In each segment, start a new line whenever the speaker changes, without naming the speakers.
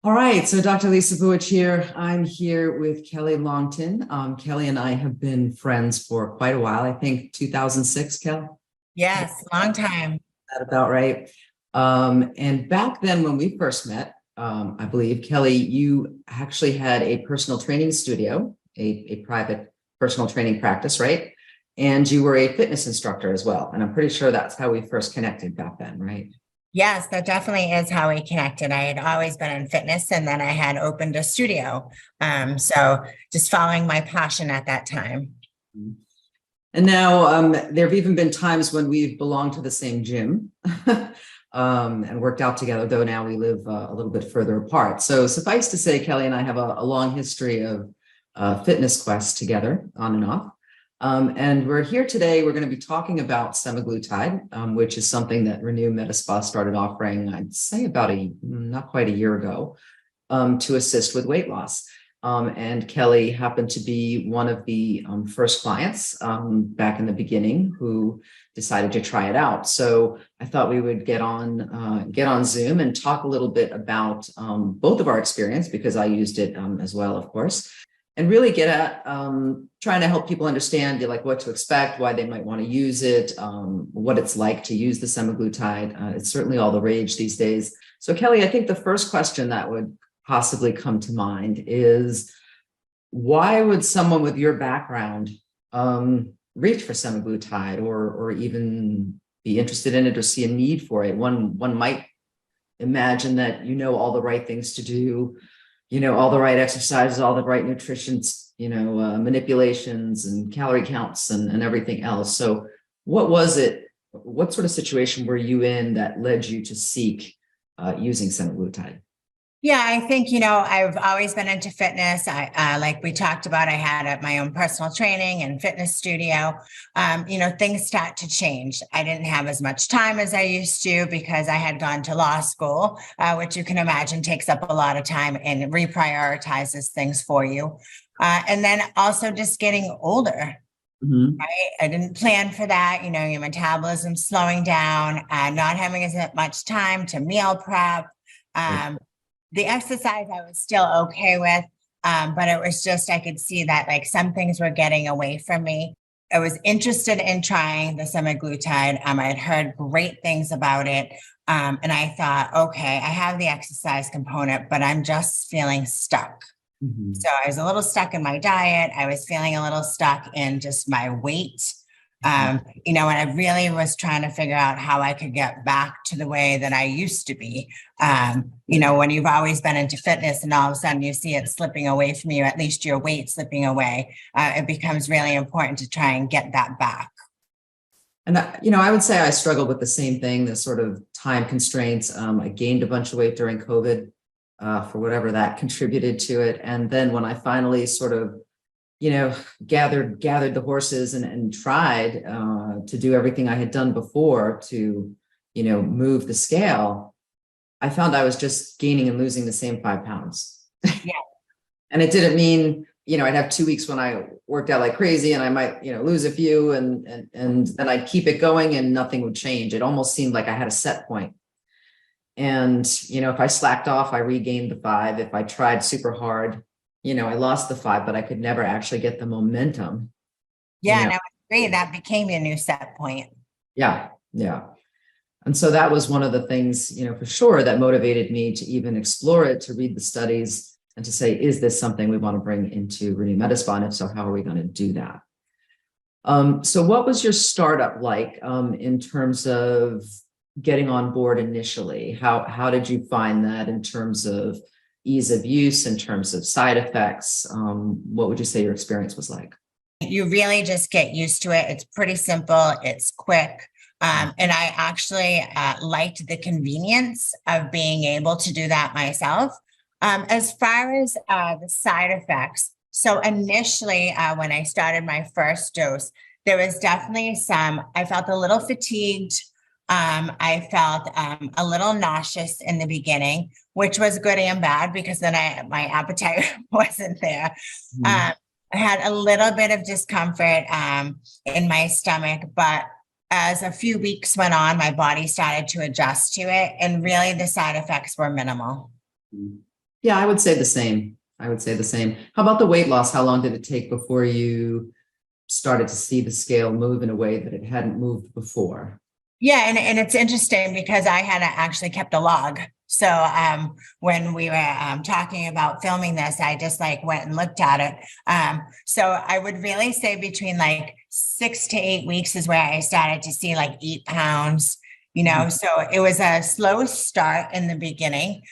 All right, so Dr. Lisa Vuich here. I'm here with Kelly Longton. Kelly and I have been friends for quite a while. I think 2006, Kel.
Yes, long time.
That about right? And back then when we first met, I believe, Kelly, you actually had a personal training studio, a private personal training practice, right? And you were a fitness instructor as well. And I'm pretty sure that's how we first connected back then, right?
Yes, that definitely is how we connected. I had always been in fitness and then I had opened a studio. So just following my passion at that time.
And now there have even been times when we've belonged to the same gym and worked out together, though now we live a little bit further apart. So suffice to say, Kelly and I have a long history of fitness quests together on and off. And we're here today, we're going to be talking about semaglutide, which is something that Renew MediSpa started offering, I'd say about not quite a year ago, to assist with weight loss. And Kelly happened to be one of the first clients back in the beginning who decided to try it out. So I thought we would get on Zoom and talk a little bit about both of our experience, because I used it as well, of course, and really get at trying to help people understand like what to expect, why they might want to use it, what it's like to use the semaglutide. It's certainly all the rage these days. So Kelly, I think the first question that would possibly come to mind is, why would someone with your background reach for semaglutide or even be interested in it or see a need for it? One might imagine that all the right things to do, all the right exercises, all the right nutrition, manipulations and calorie counts and everything else. So what was it? What sort of situation were you in that led you to seek using semaglutide?
Yeah, I think, I've always been into fitness. Like we talked about, I had my own personal training and fitness studio. Things start to change. I didn't have as much time as I used to because I had gone to law school, which you can imagine takes up a lot of time and reprioritizes things for you. And then also just getting older.
Mm-hmm.
Right? I didn't plan for that. Your metabolism slowing down, not having as much time to meal prep. The exercise I was still okay with, but it was just, I could see that like some things were getting away from me. I was interested in trying the semaglutide. I had heard great things about it. And I thought, okay, I have the exercise component, but I'm just feeling stuck.
Mm-hmm.
So I was a little stuck in my diet. I was feeling a little stuck in just my weight. And I really was trying to figure out how I could get back to the way that I used to be. When you've always been into fitness and all of a sudden you see it slipping away from you, at least your weight slipping away, it becomes really important to try and get that back.
And, I would say I struggled with the same thing, the sort of time constraints. I gained a bunch of weight during COVID for whatever that contributed to it. And then when I finally sort of gathered the horses and tried to do everything I had done before to, move the scale, I found I was just gaining and losing the same 5 pounds.
Yeah.
And it didn't mean, I'd have 2 weeks when I worked out like crazy and I might, lose a few and then I'd keep it going and nothing would change. It almost seemed like I had a set point. And, if I slacked off, I regained the 5. If I tried super hard, I lost the 5, but I could never actually get the momentum.
Yeah, and I would agree that became your new set point.
Yeah. And so that was one of the things, for sure, that motivated me to even explore it, to read the studies and to say, is this something we want to bring into Renew MediSpa? And if so, how are we going to do that? So what was your startup like in terms of getting on board initially? How did you find that in terms of ease of use, in terms of side effects? What would you say your experience was like?
You really just get used to it. It's pretty simple. It's quick. And I actually liked the convenience of being able to do that myself. As far as the side effects, so initially when I started my first dose, there was definitely I felt a little fatigued. I felt a little nauseous in the beginning, which was good and bad because then my appetite wasn't there.
Mm-hmm.
I had a little bit of discomfort in my stomach, but as a few weeks went on, my body started to adjust to it, and really the side effects were minimal.
Yeah, I would say the same. I would say the same. How about the weight loss? How long did it take before you started to see the scale move in a way that it hadn't moved before?
Yeah, and it's interesting because I had actually kept a log. So when we were talking about filming this, I just like went and looked at it. So I would really say between like 6 to 8 weeks is where I started to see like 8 pounds.
Mhm.
So it was a slow start in the beginning,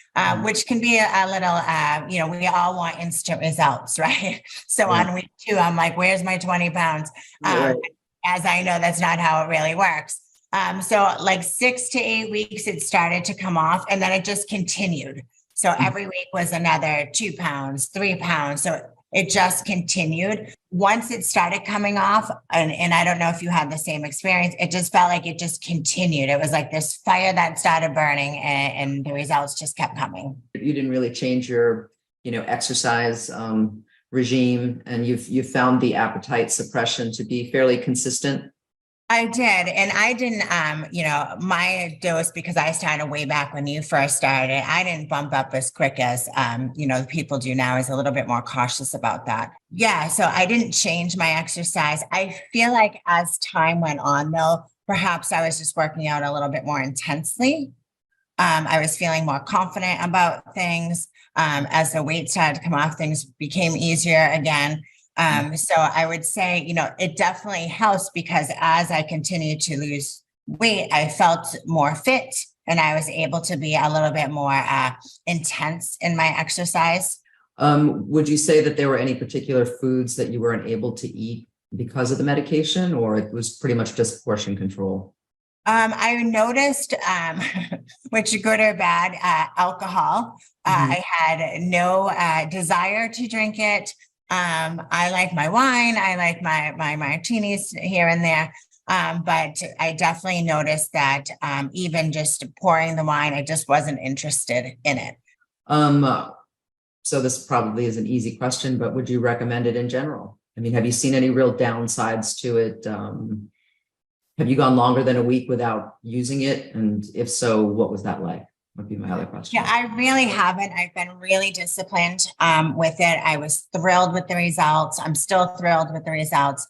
which can be a little, we all want instant results, right? So
Yeah,
on week 2, I'm like, where's my 20 pounds?
right.
As I know, that's not how it really works. So like 6 to 8 weeks, it started to come off and then it just continued. So every week was another 2 pounds, 3 pounds. So it just continued. Once it started coming off, and I don't know if you had the same experience, it just felt like it just continued. It was like this fire that started burning and the results just kept coming.
You didn't really change your, exercise regime, and you've found the appetite suppression to be fairly consistent.
I did. And I didn't, my dose, because I started way back when you first started, I didn't bump up as quick as, people do now. Is a little bit more cautious about that. Yeah. So I didn't change my exercise. I feel like as time went on, though, perhaps I was just working out a little bit more intensely. I was feeling more confident about things. As the weight started to come off, things became easier again. So I would say, it definitely helps because as I continued to lose weight, I felt more fit and I was able to be a little bit more intense in my exercise.
Would you say that there were any particular foods that you weren't able to eat because of the medication, or it was pretty much just portion control?
I noticed, which good or bad, alcohol.
Mhm.
I had no desire to drink it. I like my wine. I like my martinis here and there. But I definitely noticed that even just pouring the wine, I just wasn't interested in it.
Um, uh, so this probably is an easy question, but would you recommend it in general? I mean, have you seen any real downsides to it? Have you gone longer than a week without using it? And if so, what was that like? Would be my other
Yeah,
question.
I really haven't. I've been really disciplined with it. I was thrilled with the results. I'm still thrilled with the results.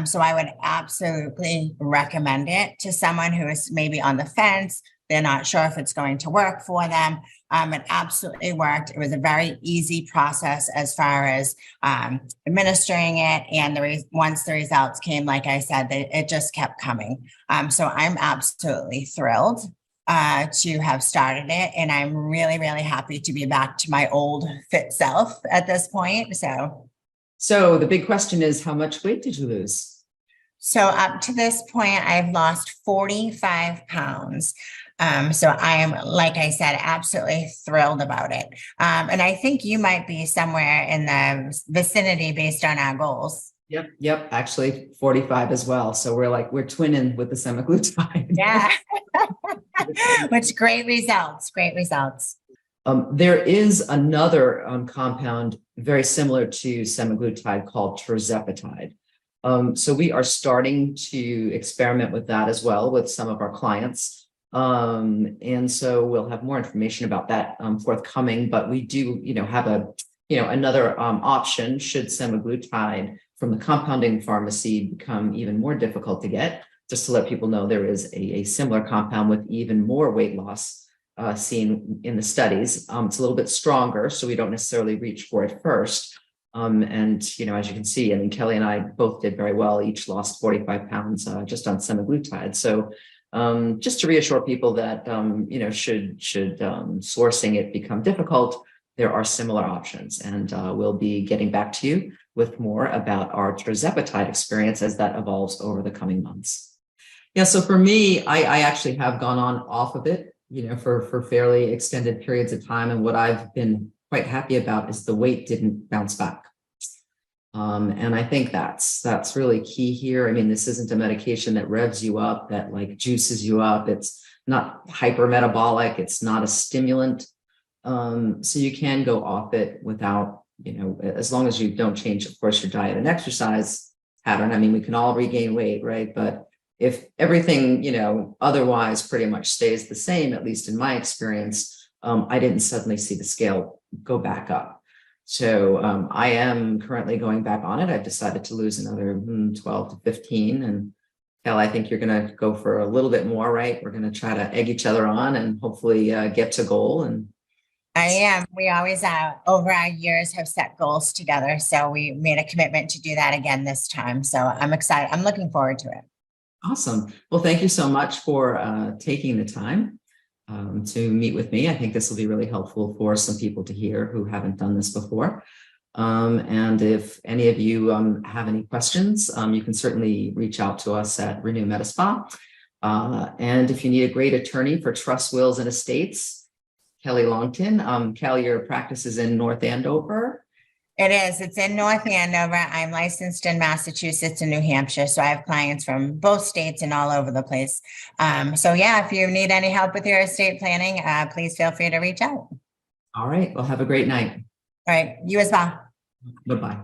So I would absolutely recommend it to someone who is maybe on the fence. They're not sure if it's going to work for them. It absolutely worked. It was a very easy process as far as administering it. And once the results came, like I said, it just kept coming. So I'm absolutely thrilled to have started it. And I'm really, really happy to be back to my old fit self at this point.
So the big question is, how much weight did you lose?
So up to this point, I've lost 45 pounds. So I am, like I said, absolutely thrilled about it. And I think you might be somewhere in the vicinity based on our goals.
Yep. Actually, 45 as well. So we're twinning with the semaglutide.
Yeah. Which great results, great results.
There is another compound very similar to semaglutide called tirzepatide. So we are starting to experiment with that as well with some of our clients. And so we'll have more information about that forthcoming, but we do, have another option should semaglutide from the compounding pharmacy become even more difficult to get. Just to let people know, there is a similar compound with even more weight loss seen in the studies. It's a little bit stronger, so we don't necessarily reach for it first. And, as you can see, I mean, Kelly and I both did very well, each lost 45 pounds just on semaglutide. So just to reassure people that, should sourcing it become difficult, there are similar options. And we'll be getting back to you with more about our tirzepatide experience as that evolves over the coming months. Yeah, so for me, I actually have gone on off of it, for fairly extended periods of time. And what I've been quite happy about is the weight didn't bounce back. And I think that's really key here. I mean, this isn't a medication that revs you up, that like juices you up. It's not hypermetabolic. It's not a stimulant. So you can go off it without, as long as you don't change, of course, your diet and exercise pattern. I mean, we can all regain weight, right? But if everything, otherwise pretty much stays the same, at least in my experience, I didn't suddenly see the scale go back up. So I am currently going back on it. I've decided to lose another 12 to 15. And Kel, I think you're going to go for a little bit more, right? We're going to try to egg each other on and hopefully get to goal. And
I am. We always, over our years, have set goals together. So we made a commitment to do that again this time. So I'm excited. I'm looking forward to it.
awesome. Well, thank you so much for taking the time to meet with me. I think this will be really helpful for some people to hear who haven't done this before. And if any of you have any questions, you can certainly reach out to us at Renew MediSpa. And if you need a great attorney for trust, wills, and estates, Kelly Longton. Kelly, your practice is in North Andover.
It is. It's in North Andover. I'm licensed in Massachusetts and New Hampshire. So I have clients from both states and all over the place. So yeah, if you need any help with your estate planning, please feel free to reach out.
All right. Well, have a great night.
All right. You as well.
Bye-bye.